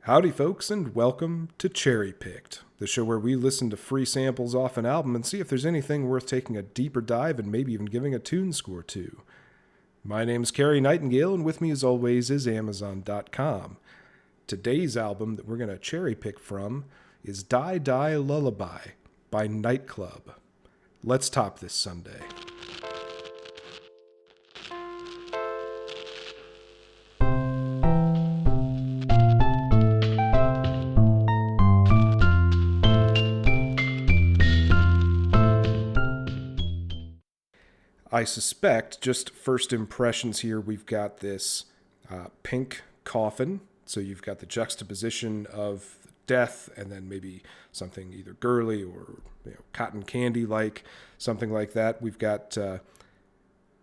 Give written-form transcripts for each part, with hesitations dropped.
Howdy, folks, and welcome to Cherrypicked, the show where we listen to free samples off an album and see if there's anything worth taking a deeper dive and maybe even giving a TuneScore to. My name's Cary Nightingale, and with me as always is Amazon.com. Today's album that we're going to cherry-pick from is Die Die Lullaby by Nightclub. Let's top this Sunday. I suspect, just first impressions here, we've got this pink coffin. So you've got the juxtaposition of death and then maybe something either girly or cotton candy-like, something like that. We've got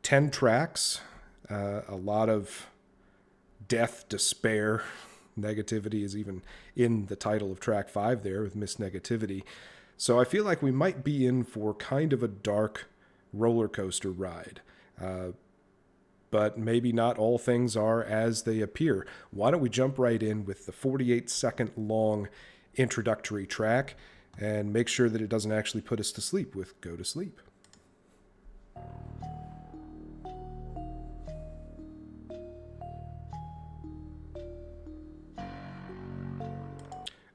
10 tracks, a lot of death, despair. Negativity is even in the title of track 5 there with Miss Negativity. So I feel like we might be in for kind of a dark roller coaster ride. But maybe not all things are as they appear. Why don't we jump right in with the 48-second long introductory track and make sure that it doesn't actually put us to sleep with Go to Sleep.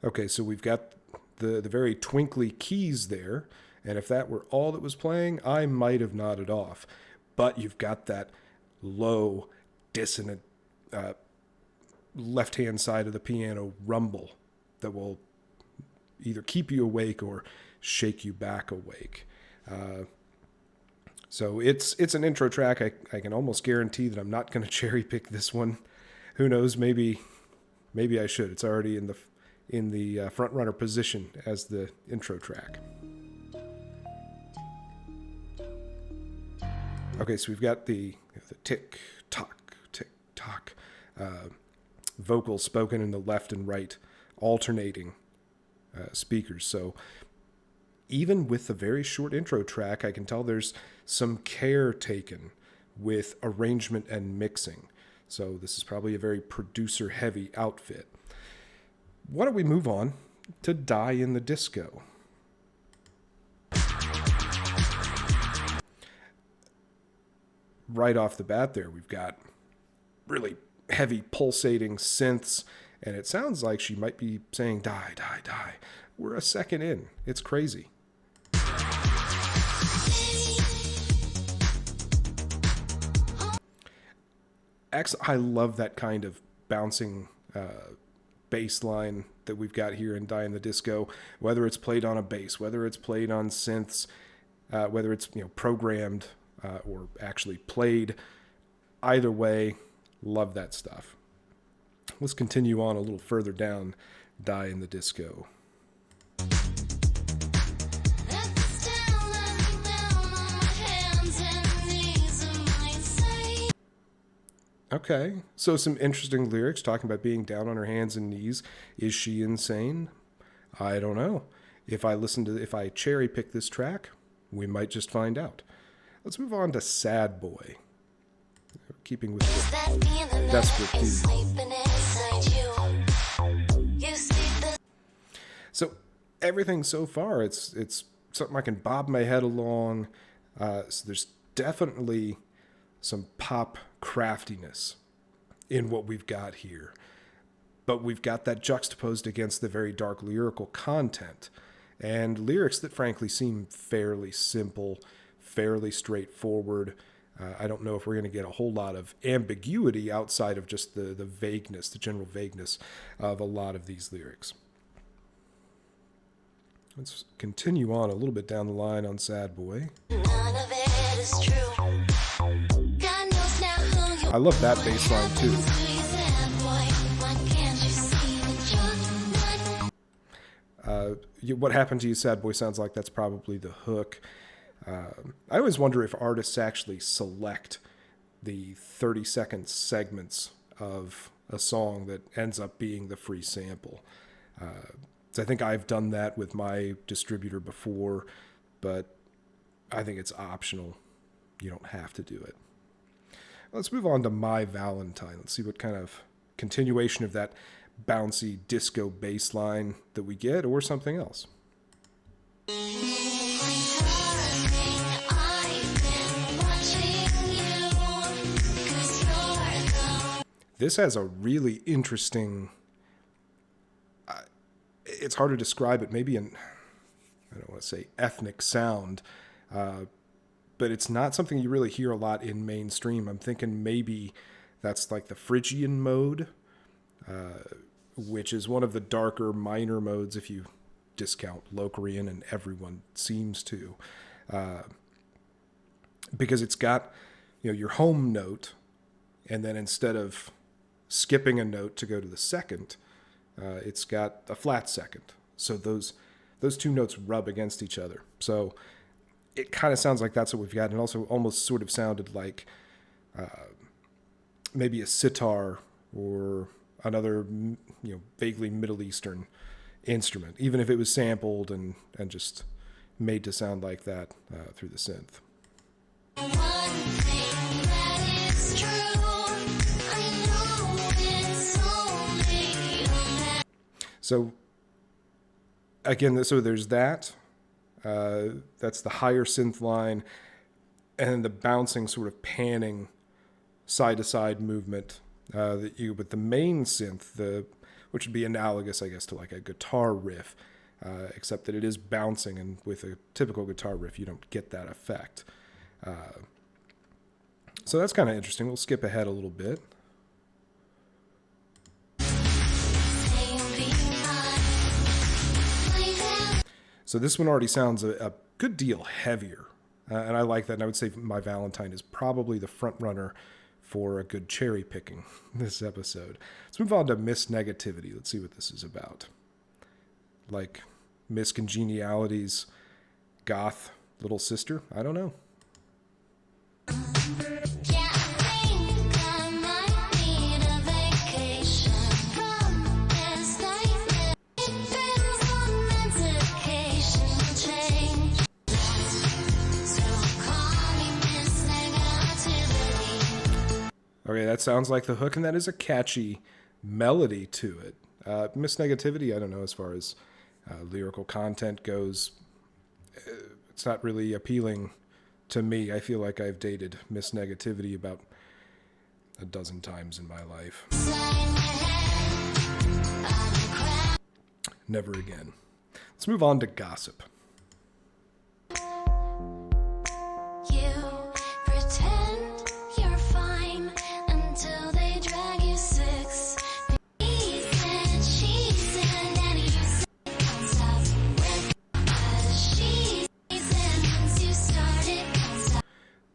Okay, so we've got the very twinkly keys there, and if that were all that was playing, I might have nodded off. But you've got that low, dissonant, left-hand side of the piano rumble that will either keep you awake or shake you back awake. So it's an intro track. I can almost guarantee that I'm not going to cherry pick this one. Who knows? Maybe I should. It's already in the front runner position as the intro track. Okay, so we've got the tick tock vocals spoken in the left and right alternating speakers. So even with the very short intro track, I can tell there's some care taken with arrangement and mixing. So this is probably a very producer heavy outfit. Why don't we move on to Die in the Disco? Right off the bat there, we've got really heavy pulsating synths, and it sounds like she might be saying die, die, die. We're a second in. It's crazy. I love that kind of bouncing bass line that we've got here in Die in the Disco, whether it's played on a bass, whether it's played on synths, whether it's programmed or actually played. Either way, love that stuff. Let's continue on a little further down Die in the Disco. Okay, so some interesting lyrics talking about being down on her hands and knees. Is she insane? I don't know. If I cherry pick this track, we might just find out. Let's move on to Sad Boy. Keeping with the desperate dude. So everything so far, it's something I can bob my head along. So there's definitely some pop craftiness in what we've got here. But we've got that juxtaposed against the very dark lyrical content and lyrics that frankly seem fairly simple, fairly straightforward. I don't know if we're going to get a whole lot of ambiguity outside of just the vagueness, the general vagueness of a lot of these lyrics. Let's continue on a little bit down the line on Sad Boy. None of it is true. God knows now who you I love that bass line too. What Happened to You, Sad Boy sounds like that's probably the hook. I always wonder if artists actually select the 30-second segments of a song that ends up being the free sample. So I think I've done that with my distributor before, but I think it's optional. You don't have to do it. Let's move on to My Valentine. Let's see what kind of continuation of that bouncy disco bass line that we get, or something else. This has a really interesting, it's hard to describe it, maybe I don't want to say ethnic sound, but it's not something you really hear a lot in mainstream. I'm thinking maybe that's like the Phrygian mode, which is one of the darker minor modes if you discount Locrian, and everyone seems to, because it's got, your home note, and then instead of skipping a note to go to the second, it's got a flat second. So those two notes rub against each other. So it kind of sounds like that's what we've got, and also almost sort of sounded like maybe a sitar or another, vaguely Middle Eastern instrument, even if it was sampled and just made to sound like that through the synth. So again, so there's that. That's the higher synth line, and then the bouncing sort of panning side-to-side movement that you with the main synth, which would be analogous, I guess, to like a guitar riff, except that it is bouncing, and with a typical guitar riff, you don't get that effect. So that's kind of interesting. We'll skip ahead a little bit. So this one already sounds a good deal heavier, and I like that. And I would say My Valentine is probably the front runner for a good cherry picking this episode. Let's move on to Miss Negativity. Let's see what this is about. Like Miss Congeniality's goth little sister? I don't know. Okay, that sounds like the hook, and that is a catchy melody to it. Miss Negativity, I don't know, as far as lyrical content goes, it's not really appealing to me. I feel like I've dated Miss Negativity about a dozen times in my life. Never again. Let's move on to Gossip.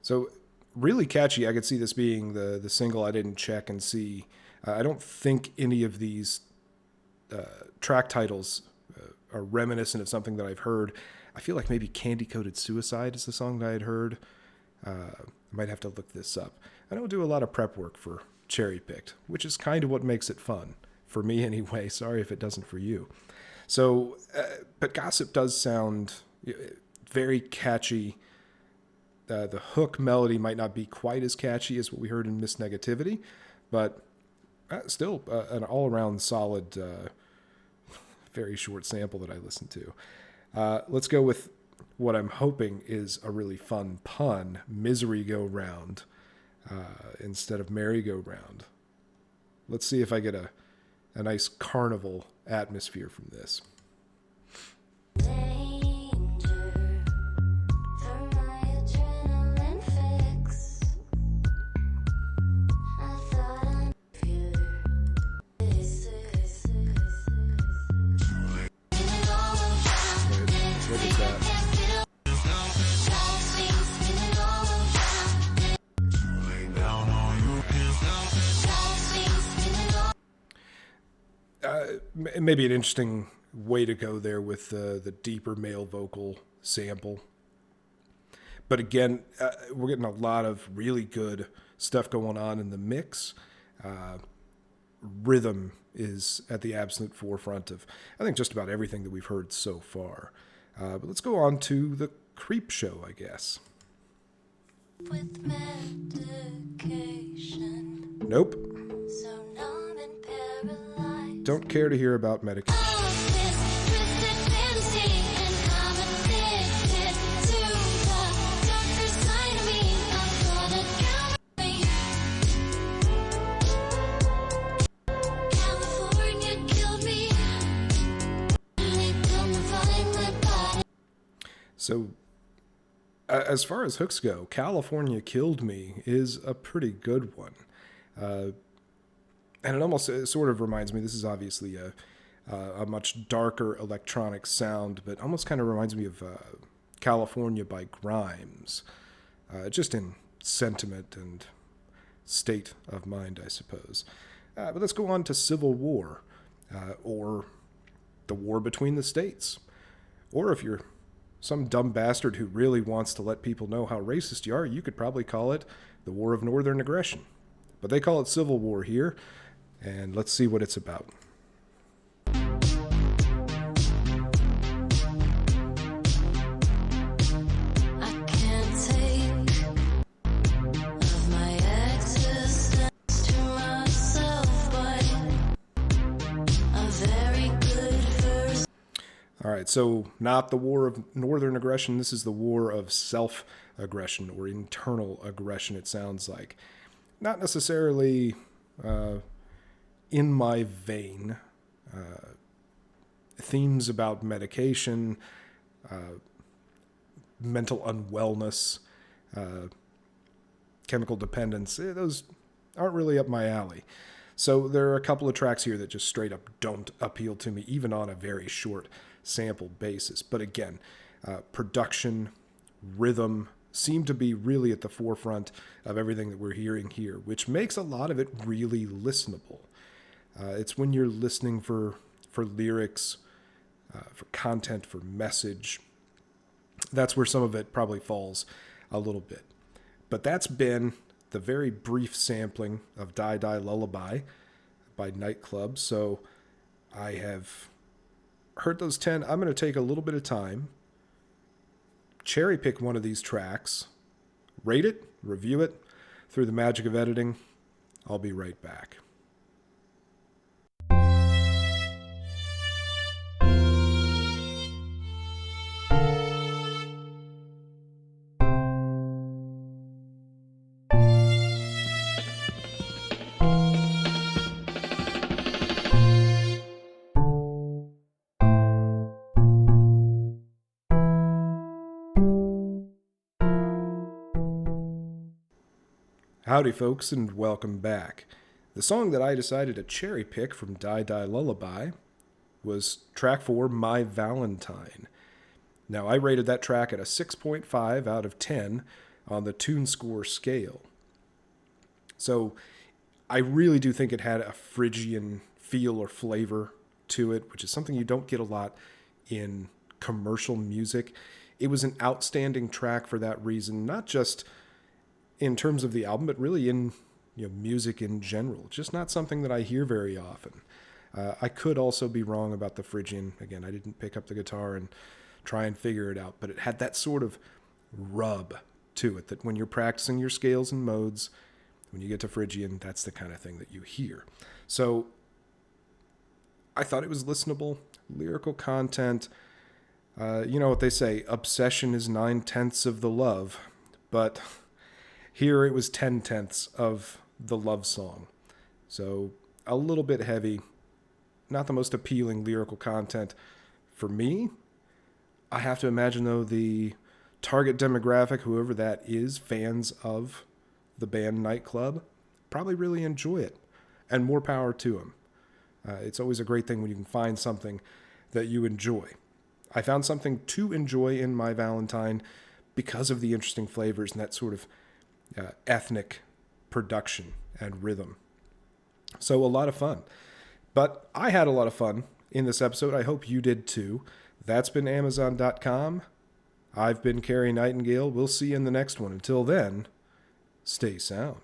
So really catchy. I could see this being the single. I didn't check and see. I don't think any of these track titles are reminiscent of something that I've heard. I feel like maybe Candy Coated Suicide is the song that I had heard. I might have to look this up. I don't do a lot of prep work for Cherrypicked, which is kind of what makes it fun. For me anyway. Sorry if it doesn't for you. So, but Gossip does sound very catchy. The hook melody might not be quite as catchy as what we heard in Miss Negativity, but still an all-around solid, very short sample that I listened to. Let's go with what I'm hoping is a really fun pun, Misery Go Round, instead of Merry Go Round. Let's see if I get a nice carnival atmosphere from this. Maybe an interesting way to go there with the deeper male vocal sample. But again, we're getting a lot of really good stuff going on in the mix. Rhythm is at the absolute forefront of, I think, just about everything that we've heard so far. But let's go on to the creep show, I guess. With medication. Nope. So numb and paralyzed. don't care to hear about medication. So, as far as hooks go, California Killed Me is a pretty good one. And it almost sort of reminds me, this is obviously a much darker electronic sound, but almost kind of reminds me of California by Grimes, just in sentiment and state of mind, I suppose. But let's go on to Civil War, or the war between the states. Or if you're some dumb bastard who really wants to let people know how racist you are, you could probably call it the War of Northern Aggression. But they call it Civil War here, and let's see what it's about. All right, so not the war of northern aggression. This is the war of self-aggression or internal aggression, it sounds like. Not necessarily in my vein. Themes about medication, mental unwellness, chemical dependence, those aren't really up my alley. So there are a couple of tracks here that just straight up don't appeal to me, even on a very short sample basis. But again, production, rhythm seem to be really at the forefront of everything that we're hearing here, which makes a lot of it really listenable. It's when you're listening for lyrics, for content, for message, that's where some of it probably falls a little bit. But that's been the very brief sampling of Die Die Lullaby by Nightclub. So I have heard those 10. I'm going to take a little bit of time, cherry pick one of these tracks, rate it, review it through the magic of editing. I'll be right back. Howdy folks, and welcome back. The song that I decided to cherry pick from Die Die Lullaby was track 4, My Valentine. Now I rated that track at a 6.5 out of 10 on the TuneScore scale. So I really do think it had a Phrygian feel or flavor to it, which is something you don't get a lot in commercial music. It was an outstanding track for that reason, not just in terms of the album, but really in music in general. Just not something that I hear very often. I could also be wrong about the Phrygian. Again, I didn't pick up the guitar and try and figure it out, but it had that sort of rub to it that when you're practicing your scales and modes, when you get to Phrygian, that's the kind of thing that you hear. So I thought it was listenable, lyrical content. You know what they say, obsession is 9/10 of the love, but here it was 10/10 of the love song. So a little bit heavy, not the most appealing lyrical content for me. I have to imagine, though, the target demographic, whoever that is, fans of the band Nightclub, probably really enjoy it, and more power to them. It's always a great thing when you can find something that you enjoy. I found something to enjoy in My Valentine because of the interesting flavors and that sort of ethnic production and rhythm. So a lot of fun. But I had a lot of fun in this episode. I hope you did too. That's been Amazon.com. I've been Cary Nightingale. We'll see you in the next one. Until then, stay sound.